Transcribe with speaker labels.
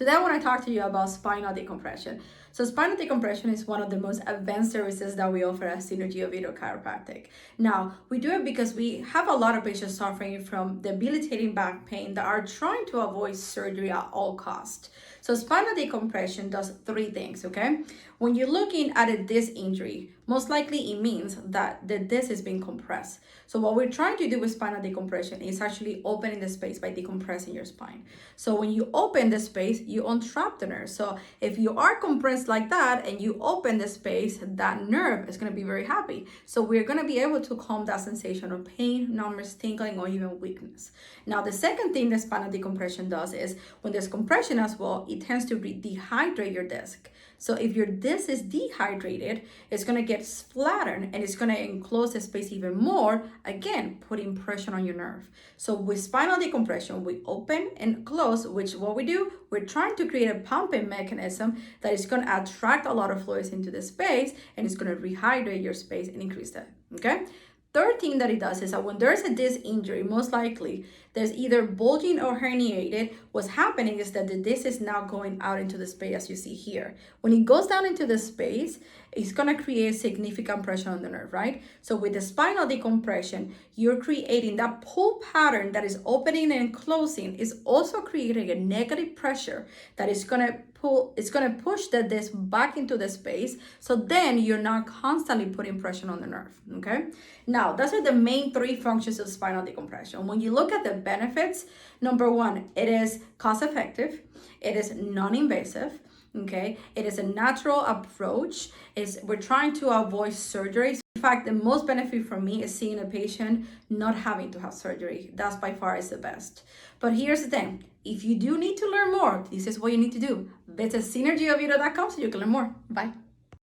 Speaker 1: Today I want to talk to you about spinal decompression. So spinal decompression is one of the most advanced services that we offer at Synergy Oviedo Chiropractic. Now, we do it because we have a lot of patients suffering from debilitating back pain that are trying to avoid surgery at all costs. So spinal decompression does three things, okay? When you're looking at a disc injury, most likely it means that the disc is being compressed. So what we're trying to do with spinal decompression is actually opening the space by decompressing your spine. So when you open the space, you untrap the nerve. So if you are compressed like that and you open the space, that nerve is going to be very happy. So we're going to be able to calm that sensation of pain, numbness, tingling, or even weakness. Now, the second thing that spinal decompression does is when there's compression as well, it tends to dehydrate your disc. So if your disc is dehydrated, it's going to get flattened and it's going to enclose the space even more, again, putting pressure on your nerve. So with spinal decompression, we open and close, which what we do, we're trying to create a pumping mechanism that is going to attract a lot of fluids into the space and it's going to rehydrate your space and increase that, okay? Third thing that it does is that when there's a disc injury, most likely there's either bulging or herniated. What's happening is that the disc is now going out into the space, as you see here. When it goes down into the space, it's going to create significant pressure on the nerve, right? So with the spinal decompression, you're creating that pull pattern that is opening and closing is also creating a negative pressure that is going to push the disc back into the space. So then you're not constantly putting pressure on the nerve, okay? Now, those are the main three functions of spinal decompression. When you look at the benefits, number one, it is cost effective, it is non-invasive, okay? It is a natural approach. We're trying to avoid surgery. In fact, the most benefit for me is seeing a patient not having to have surgery. That's by far is the best. But here's the thing. If you do need to learn more, this is what you need to do. Visit synergyoviedo.com so you can learn more. Bye.